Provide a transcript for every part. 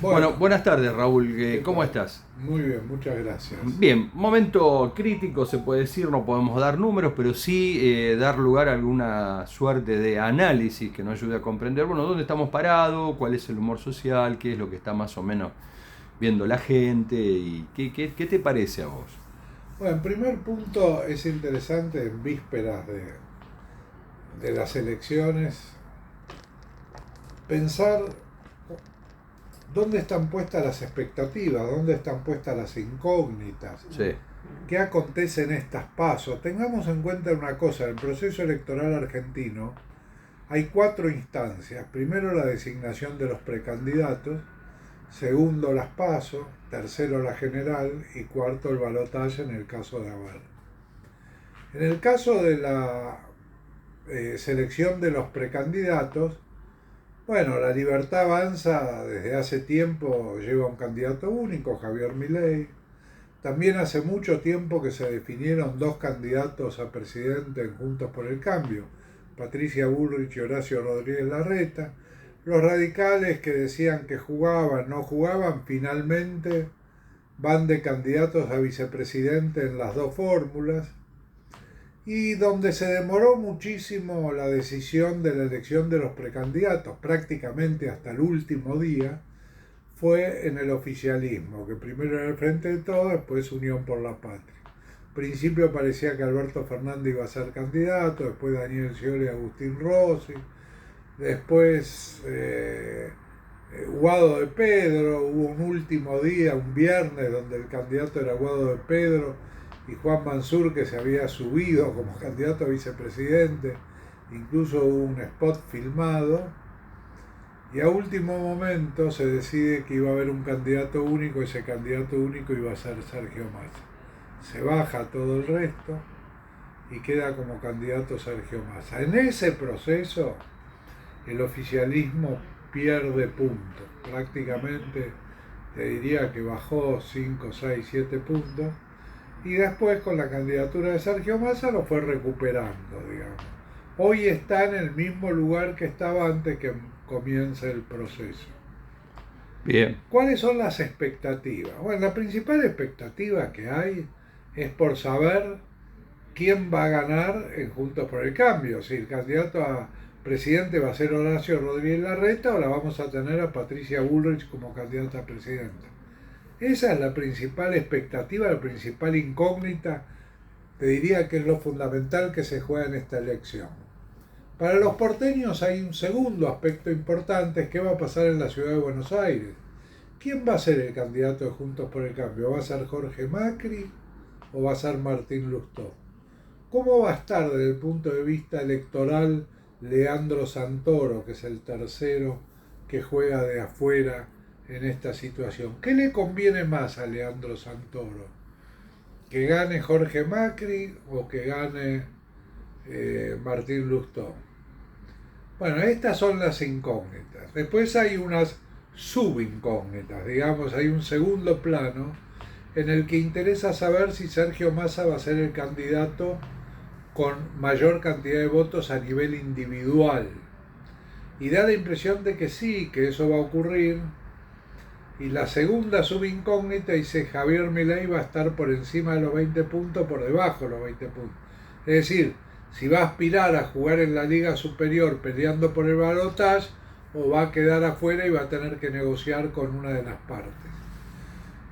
Bueno, Buenas tardes, Raúl. ¿qué ¿Cómo tal? estás? Muy bien, muchas gracias. Bien, momento crítico se puede decir, no podemos dar números, pero sí dar lugar a alguna suerte de análisis que nos ayude a comprender, bueno, dónde estamos parados, cuál es el humor social, qué es lo que está más o menos viendo la gente y qué te parece a vos. Bueno, en primer punto es interesante en vísperas de las elecciones pensar dónde están puestas las expectativas, dónde están puestas las incógnitas, Sí, qué acontece en estas pasos. Tengamos en cuenta una cosa, el proceso electoral argentino hay cuatro instancias. Primero la designación de los precandidatos, segundo las PASO, tercero la general y cuarto el balotaje en el caso de haber. En el caso de la selección de los precandidatos, bueno, la Libertad Avanza desde hace tiempo lleva un candidato único, Javier Milei. También hace mucho tiempo que se definieron dos candidatos a presidente en Juntos por el Cambio, Patricia Bullrich y Horacio Rodríguez Larreta. Los radicales que decían que jugaban, no jugaban, finalmente van de candidatos a vicepresidente en las dos fórmulas. Y donde se demoró muchísimo la decisión de la elección de los precandidatos, prácticamente hasta el último día, fue en el oficialismo, que primero era el Frente de Todos, después Unión por la Patria. Al principio parecía que Alberto Fernández iba a ser candidato, después Daniel Scioli y Agustín Rossi, después Guado de Pedro, hubo un último día, un viernes, donde el candidato era Guado de Pedro y Juan Mansur, que se había subido como candidato a vicepresidente, incluso hubo un spot filmado, y a último momento se decide que iba a haber un candidato único, ese candidato único iba a ser Sergio Massa. Se baja todo el resto y queda como candidato Sergio Massa. En ese proceso el oficialismo pierde puntos, prácticamente te diría que bajó 5, 6, 7 puntos y después con la candidatura de Sergio Massa lo fue recuperando, digamos. Hoy está en el mismo lugar que estaba antes que comience el proceso. bien, ¿Cuáles son las expectativas? Bueno, la principal expectativa que hay es por saber quién va a ganar en Juntos por el Cambio. Si el candidato a presidente va a ser Horacio Rodríguez Larreta o la vamos a tener a Patricia Bullrich como candidata a presidenta. Esa es la principal expectativa, la principal incógnita, te diría que es lo fundamental que se juega en esta elección. Para los porteños hay un segundo aspecto importante, es qué va a pasar en la ciudad de Buenos Aires. ¿Quién va a ser el candidato de Juntos por el Cambio? ¿Va a ser Jorge Macri o va a ser Martín Lustó? ¿Cómo va a estar desde el punto de vista electoral Leandro Santoro, que es el tercero que juega de afuera en esta situación? ¿Qué le conviene más a Leandro Santoro? ¿Que gane Jorge Macri o que gane Martín Lustó? Bueno, estas son las incógnitas. Después hay unas subincógnitas, digamos, hay un segundo plano en el que interesa saber si Sergio Massa va a ser el candidato con mayor cantidad de votos a nivel individual. Y da la impresión de que sí, que eso va a ocurrir. Y la segunda subincógnita dice Javier Milei va a estar por encima de los 20 puntos, por debajo de los 20 puntos. Es decir, si va a aspirar a jugar en la Liga Superior peleando por el balotaje o va a quedar afuera y va a tener que negociar con una de las partes.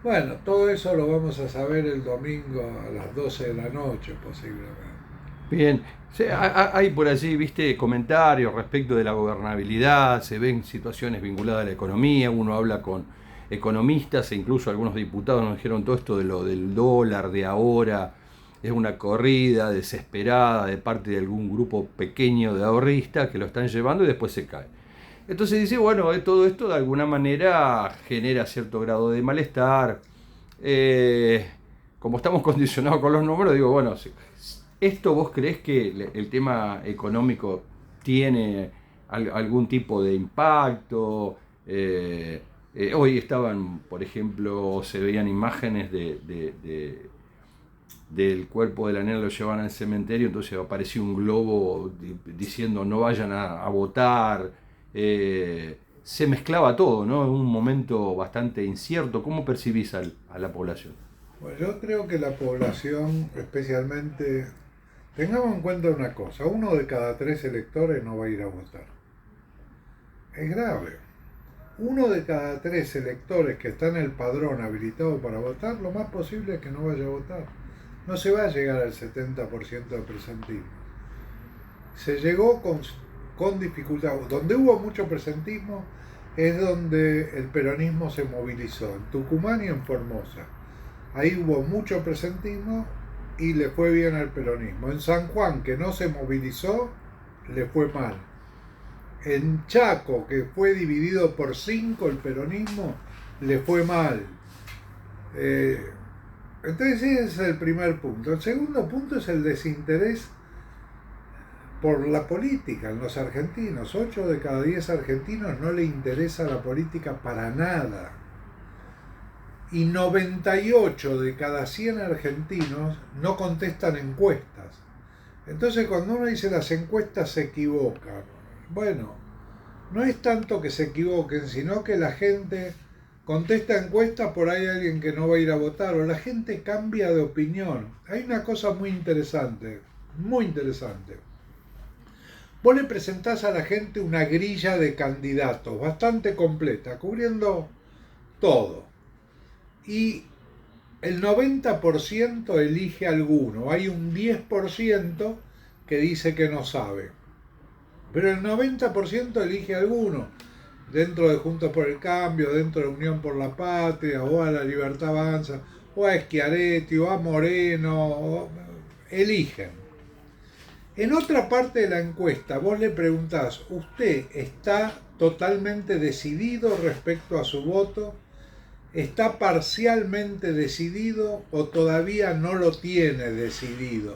Bueno, todo eso lo vamos a saber el domingo a las 12 de la noche posiblemente. bien. Sí, hay por allí, viste, comentarios respecto de la gobernabilidad, se ven situaciones vinculadas a la economía, uno habla con economistas e incluso algunos diputados nos dijeron todo esto de lo del dólar de ahora, es una corrida desesperada de parte de algún grupo pequeño de ahorristas que lo están llevando y después se cae. Entonces dice, bueno, todo esto de alguna manera genera cierto grado de malestar. Eh, Como estamos condicionados con los números, digo, bueno, ¿esto vos creés que el tema económico tiene algún tipo de impacto? Hoy estaban, por ejemplo, se veían imágenes del cuerpo de la nena, lo llevaban al cementerio, entonces apareció un globo diciendo no vayan a votar. se mezclaba todo, ¿no? En un momento bastante incierto. ¿Cómo percibís a la población? Bueno, yo creo que la población, especialmente, tengamos en cuenta una cosa, 1 de cada 3 electores no va a ir a votar. Es grave. 1 de cada 3 electores que está en el padrón habilitado para votar, lo más posible es que no vaya a votar. No se va a llegar al 70% de presentismo. Se llegó con dificultad. Donde hubo mucho presentismo es donde el peronismo se movilizó, en Tucumán y en Formosa. Ahí hubo mucho presentismo y le fue bien al peronismo. En San Juan, que no se movilizó, le fue mal. En Chaco, que fue dividido por 5 el peronismo, le fue mal. Entonces ese es el primer punto. El segundo punto es el desinterés por la política en los argentinos. 8 de cada 10 argentinos no le interesa la política para nada. Y 98 de cada 100 argentinos no contestan encuestas. Entonces cuando uno dice las encuestas se equivocan, bueno, no es tanto que se equivoquen, sino que la gente contesta encuestas por ahí alguien que no va a ir a votar, o la gente cambia de opinión. Hay una cosa muy interesante, muy interesante. Vos le presentás a la gente una grilla de candidatos bastante completa, cubriendo todo. Y el 90% elige alguno. Hay un 10% que dice que no sabe. Pero el 90% elige alguno. Dentro de Juntos por el Cambio, dentro de Unión por la Patria, o a La Libertad Avanza, o a Schiaretti, o a Moreno, eligen. En otra parte de la encuesta, vos le preguntás, ¿usted está totalmente decidido respecto a su voto? ¿Está parcialmente decidido o todavía no lo tiene decidido?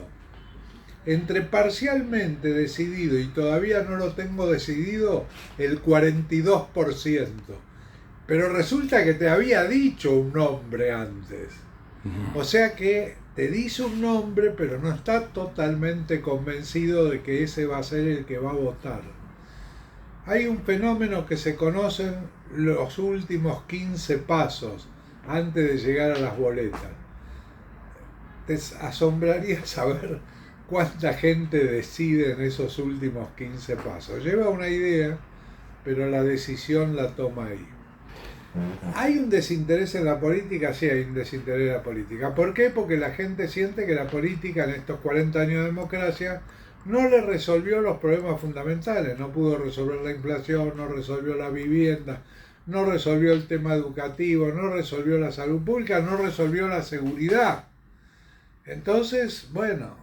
Entre parcialmente decidido y todavía no lo tengo decidido, el 42%. Pero resulta que te había dicho un nombre antes. O sea que te dice un nombre, pero no está totalmente convencido de que ese va a ser el que va a votar. Hay un fenómeno que se conocen los últimos 15 pasos antes de llegar a las boletas. Te asombraría saber cuánta gente decide en esos últimos 15 pasos. Lleva una idea, pero la decisión la toma ahí. ¿Hay un desinterés en la política? Sí, hay un desinterés en la política. ¿Por qué? Porque la gente siente que la política en estos 40 años de democracia no le resolvió los problemas fundamentales. No pudo resolver la inflación, no resolvió la vivienda, no resolvió el tema educativo, no resolvió la salud pública, no resolvió la seguridad. Entonces, bueno,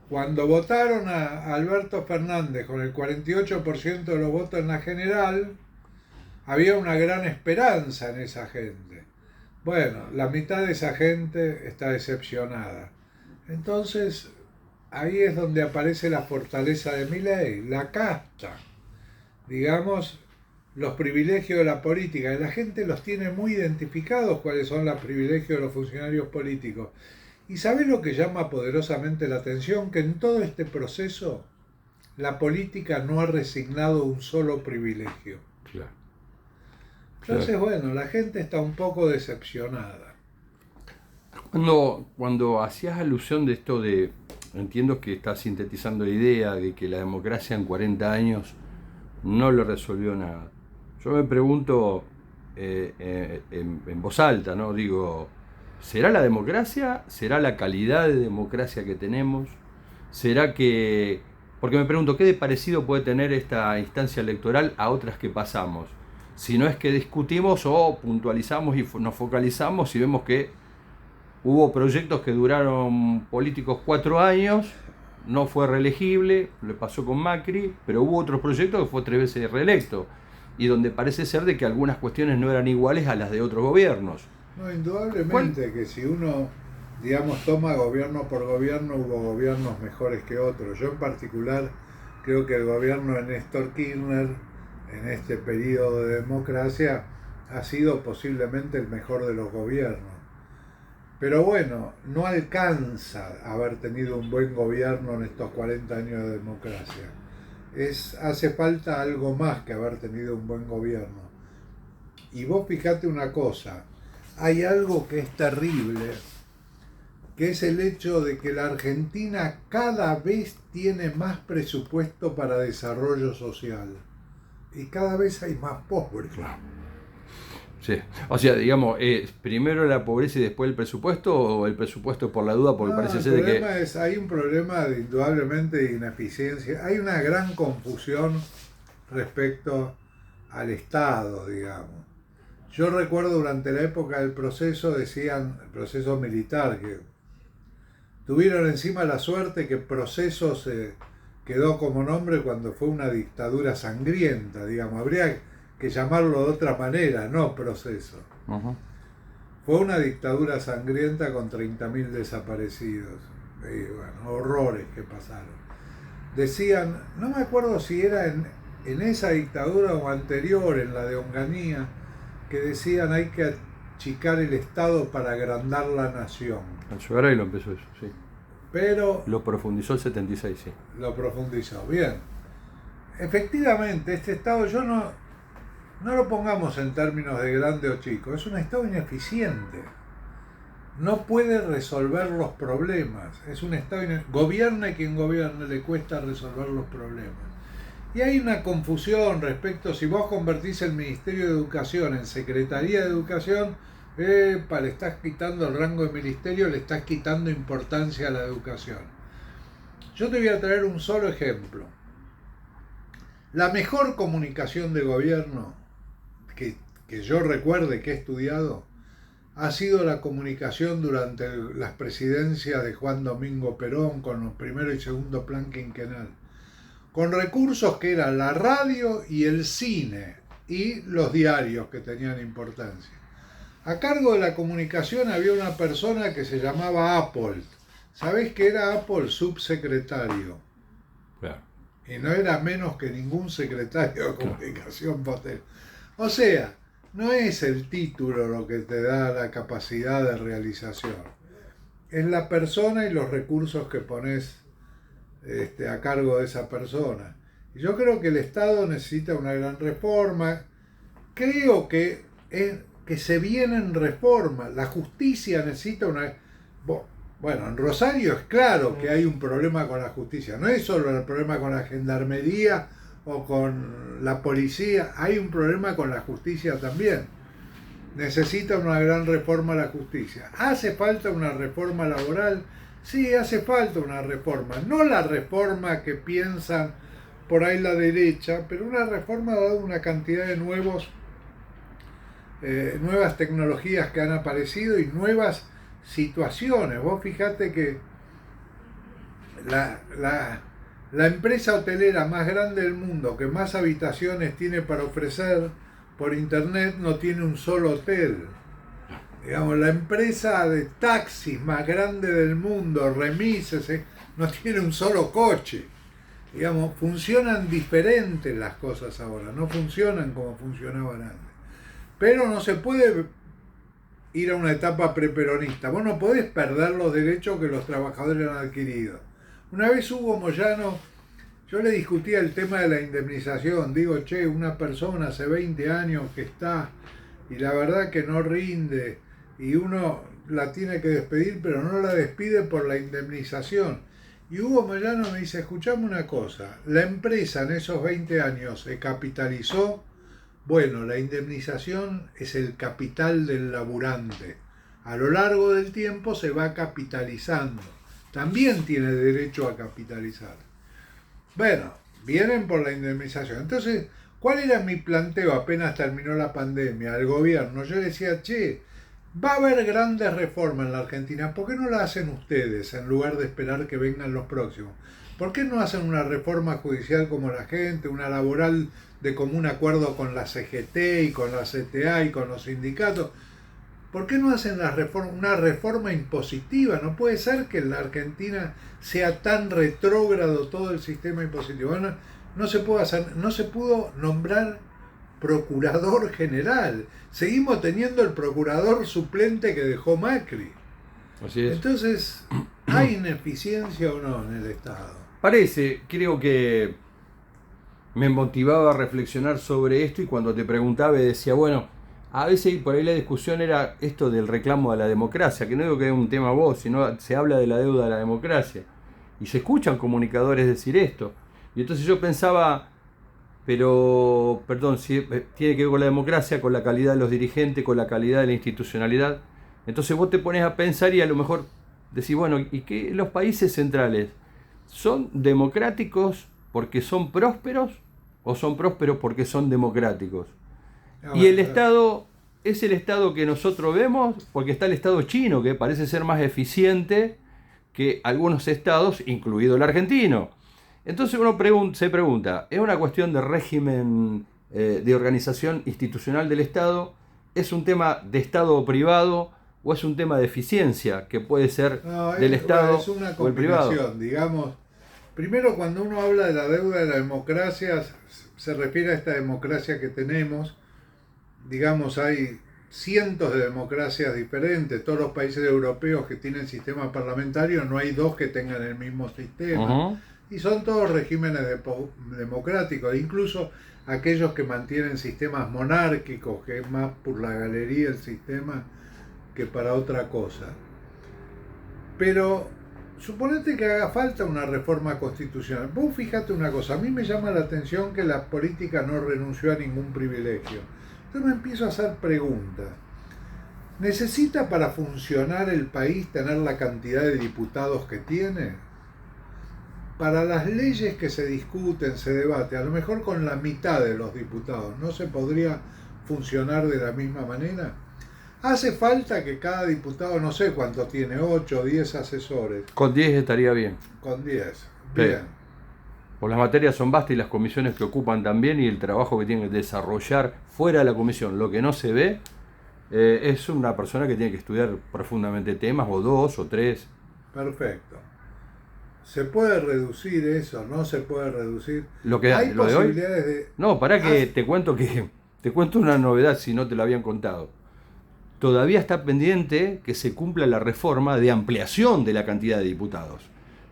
cuando votaron a Alberto Fernández con el 48% de los votos en la general, había una gran esperanza en esa gente. Bueno, la mitad de esa gente está decepcionada. Entonces, ahí es donde aparece la fortaleza de Milei, la casta. Digamos, los privilegios de la política. Y la gente los tiene muy identificados cuáles son los privilegios de los funcionarios políticos. ¿Y sabés lo que llama poderosamente la atención? Que en todo este proceso la política no ha resignado un solo privilegio. Claro. Entonces, bueno, la gente está un poco decepcionada. Cuando hacías alusión de esto de, entiendo que estás sintetizando la idea de que la democracia en 40 años no le resolvió nada. Yo me pregunto en voz alta, ¿no? Digo, ¿será la democracia? ¿Será la calidad de democracia que tenemos? ¿Será que...? Porque me pregunto, ¿qué de parecido puede tener esta instancia electoral a otras que pasamos? Si no es que discutimos o puntualizamos y nos focalizamos y vemos que hubo proyectos que duraron políticos 4 años, no fue reelegible, le pasó con Macri, pero hubo otros proyectos que fue 3 veces reelecto y donde parece ser de que algunas cuestiones no eran iguales a las de otros gobiernos. No, indudablemente que si uno, digamos, toma gobierno por gobierno, hubo gobiernos mejores que otros. Yo en particular creo que el gobierno de Néstor Kirchner en este periodo de democracia ha sido posiblemente el mejor de los gobiernos. Pero bueno, no alcanza haber tenido un buen gobierno en estos 40 años de democracia. hace falta algo más que haber tenido un buen gobierno. Y vos fijate una cosa, hay algo que es terrible, que es el hecho de que la Argentina cada vez tiene más presupuesto para desarrollo social y cada vez hay más pobres. Sí, o sea, digamos, primero la pobreza y después el presupuesto, o el presupuesto por la duda, porque parece ser de que... Hay un problema indudablemente de ineficiencia, hay una gran confusión respecto al Estado, digamos. Yo recuerdo durante la época del proceso, decían, el proceso militar, que tuvieron encima la suerte que Proceso se quedó como nombre cuando fue una dictadura sangrienta, digamos, habría que llamarlo de otra manera, no Proceso. Uh-huh. Fue una dictadura sangrienta con 30.000 desaparecidos, y bueno, horrores que pasaron. Decían, no me acuerdo si era en esa dictadura o anterior, en la de Onganía, que decían hay que achicar el Estado para agrandar la nación. Alzogaray lo empezó eso, sí. Pero lo profundizó el 76, sí. Lo profundizó, bien. Efectivamente, este Estado, yo no lo pongamos en términos de grande o chico, es un Estado ineficiente. No puede resolver los problemas. Es un Estado gobierne quien gobierne, le cuesta resolver los problemas. Y hay una confusión respecto, si vos convertís el Ministerio de Educación en Secretaría de Educación, le estás quitando el rango de ministerio, le estás quitando importancia a la educación. Yo te voy a traer un solo ejemplo. La mejor comunicación de gobierno que yo recuerde que he estudiado ha sido la comunicación durante las presidencias de Juan Domingo Perón con el primero y segundo plan quinquenal, con recursos que eran la radio y el cine y los diarios que tenían importancia. A cargo de la comunicación había una persona que se llamaba Appold. ¿Sabés qué era Appold? Subsecretario. Claro. Y no era menos que ningún secretario de comunicación posterior. O sea, no es el título lo que te da la capacidad de realización. Es la persona y los recursos que pones a cargo de esa persona. Y yo creo que el Estado necesita una gran reforma. Creo que se vienen reformas. La justicia necesita una... Bueno, en Rosario es claro que hay un problema con la justicia. No es solo el problema con la gendarmería o con la policía. Hay un problema con la justicia también. Necesita una gran reforma a la justicia. ¿Hace falta una reforma laboral? Sí, hace falta una reforma. No la reforma que piensan por ahí la derecha, pero una reforma dada una cantidad de nuevas tecnologías que han aparecido y nuevas situaciones. Vos fijate que la empresa hotelera más grande del mundo, que más habitaciones tiene para ofrecer por internet, no tiene un solo hotel. Digamos, la empresa de taxis más grande del mundo, Remises, no tiene un solo coche. Digamos, funcionan diferentes las cosas ahora, no funcionan como funcionaban antes. Pero no se puede ir a una etapa preperonista. Vos no podés perder los derechos que los trabajadores han adquirido. Una vez Hugo Moyano, yo le discutía el tema de la indemnización. Digo, che, una persona hace 20 años que está y la verdad que no rinde y uno la tiene que despedir, pero no la despide por la indemnización. Y Hugo Moyano me dice, escuchame una cosa, la empresa en esos 20 años se capitalizó. Bueno, la indemnización es el capital del laburante. A lo largo del tiempo se va capitalizando. También tiene derecho a capitalizar. Bueno, vienen por la indemnización. Entonces, ¿cuál era mi planteo apenas terminó la pandemia al gobierno? Yo decía, che, va a haber grandes reformas en la Argentina. ¿Por qué no la hacen ustedes en lugar de esperar que vengan los próximos? ¿Por qué no hacen una reforma judicial como la gente, una laboral de común acuerdo con la CGT y con la CTA y con los sindicatos? ¿Por qué no hacen una reforma impositiva? No puede ser que en la Argentina sea tan retrógrado todo el sistema impositivo. No se puede hacer, no se pudo nombrar procurador general. Seguimos teniendo el procurador suplente que dejó Macri. Así es. Entonces, ¿hay ineficiencia o no en el Estado? Parece, creo que me motivaba a reflexionar sobre esto, y cuando te preguntaba decía, bueno, a veces por ahí la discusión era esto del reclamo de la democracia, que no digo que es un tema vos, sino se habla de la deuda de la democracia. Y se escuchan comunicadores decir esto. Y entonces yo pensaba, pero, perdón, si tiene que ver con la democracia, con la calidad de los dirigentes, con la calidad de la institucionalidad. Entonces vos te pones a pensar y a lo mejor decís, bueno, ¿y qué los países centrales son democráticos porque son prósperos o son prósperos porque son democráticos? Y el Estado es el Estado que nosotros vemos, porque está el Estado chino, que parece ser más eficiente que algunos estados, incluido el argentino. Entonces uno se pregunta, ¿es una cuestión de régimen, de organización institucional del Estado? ¿Es un tema de Estado o privado? ¿O es un tema de eficiencia que puede ser del Estado es una o el privado? combinación, digamos. Primero, cuando uno habla de la deuda de la democracia, se refiere a esta democracia que tenemos. Digamos, hay cientos de democracias diferentes. Todos los países europeos que tienen sistema parlamentario, no hay dos que tengan el mismo sistema. Uh-huh. Y son todos regímenes democráticos, incluso aquellos que mantienen sistemas monárquicos, que es más por la galería el sistema que para otra cosa. Pero suponete que haga falta una reforma constitucional. Vos fíjate una cosa, a mí me llama la atención que la política no renunció a ningún privilegio. Entonces me empiezo a hacer preguntas. ¿Necesita para funcionar el país tener la cantidad de diputados que tiene? Para las leyes que se discuten, se debate, a lo mejor con la mitad de los diputados, ¿no se podría funcionar de la misma manera? Hace falta que cada diputado, no sé cuánto tiene, 8 o 10 asesores. Con 10 estaría bien. Con 10, bien. Sí. Pues las materias son vastas y las comisiones que ocupan también, y el trabajo que tienen que desarrollar fuera de la comisión, lo que no se ve, es una persona que tiene que estudiar profundamente temas, o 2 o 3. Perfecto. ¿Se puede reducir eso? ¿No se puede reducir? Lo que ¿Hay lo posibilidades de hoy? de...? No, para que te cuento una novedad si no te lo habían contado. Todavía está pendiente que se cumpla la reforma de ampliación de la cantidad de diputados.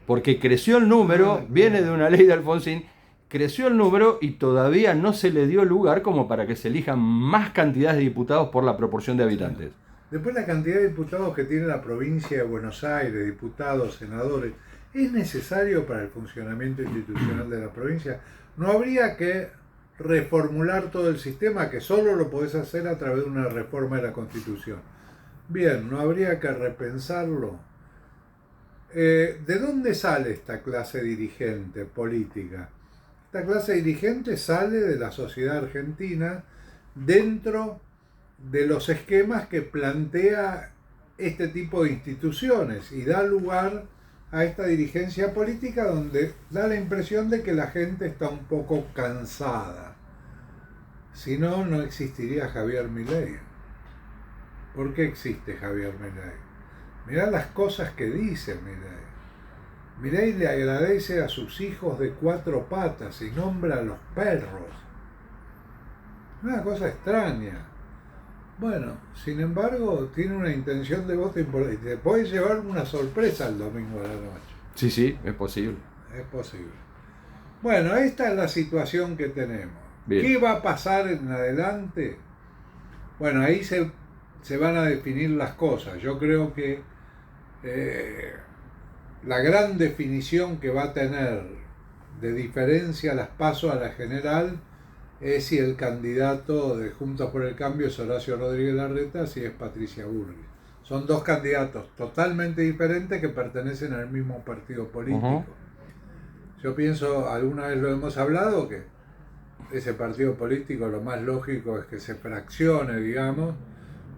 Porque creció el número, viene de una ley de Alfonsín, creció el número y todavía no se le dio lugar como para que se elijan más cantidades de diputados por la proporción de habitantes. Después, la cantidad de diputados que tiene la provincia de Buenos Aires, diputados, senadores, ¿es necesario para el funcionamiento institucional de la provincia? ¿No habría que reformular todo el sistema, que solo lo podés hacer a través de una reforma de la Constitución? Bien, ¿no habría que repensarlo? ¿De dónde sale esta clase dirigente política? Esta clase dirigente sale de la sociedad argentina dentro de los esquemas que plantea este tipo de instituciones, y da lugar a esta dirigencia política donde da la impresión de que la gente está un poco cansada. Si no, no existiría Javier Milei. ¿Por qué existe Javier Milei? Mirá las cosas que dice Milei. Milei le agradece a sus hijos de 4 patas y nombra a los perros. Una cosa extraña. Bueno, sin embargo, tiene una intención de voto importante. Te puede llevar una sorpresa el domingo de la noche. Sí, sí, es posible. Es posible. Bueno, esta es la situación que tenemos. Bien. ¿Qué va a pasar en adelante? Bueno, ahí se van a definir las cosas. Yo creo que la gran definición que va a tener de diferencia las PASO a la general es si el candidato de Juntos por el Cambio es Horacio Rodríguez Larreta, si es Patricia Bullrich. Son dos candidatos totalmente diferentes que pertenecen al mismo partido político. Uh-huh. Yo pienso, alguna vez lo hemos hablado, que ese partido político lo más lógico es que se fraccione, digamos.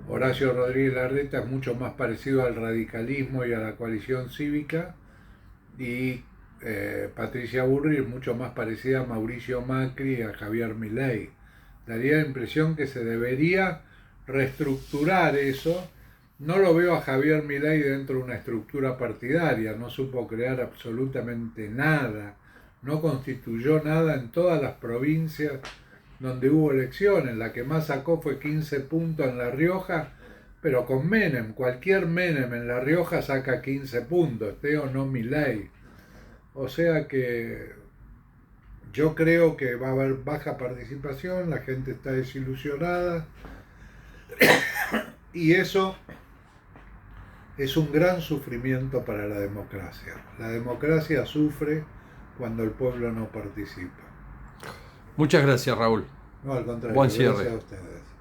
Horacio Rodríguez Larreta es mucho más parecido al radicalismo y a la coalición cívica, y Patricia Bullrich mucho más parecida a Mauricio Macri y a Javier Milei. Daría la impresión que se debería reestructurar eso. No lo veo a Javier Milei dentro de una estructura partidaria, no supo crear absolutamente nada, no constituyó nada en todas las provincias donde hubo elecciones. La que más sacó fue 15 puntos en La Rioja, pero con Menem. Cualquier Menem en La Rioja saca 15 puntos, esté o no Milei. O sea que Yo creo que va a haber baja participación, la gente está desilusionada y eso es un gran sufrimiento para la democracia. La democracia sufre cuando el pueblo no participa. Muchas gracias, Raúl. No, al contrario, Buen gracias cierre. a ustedes.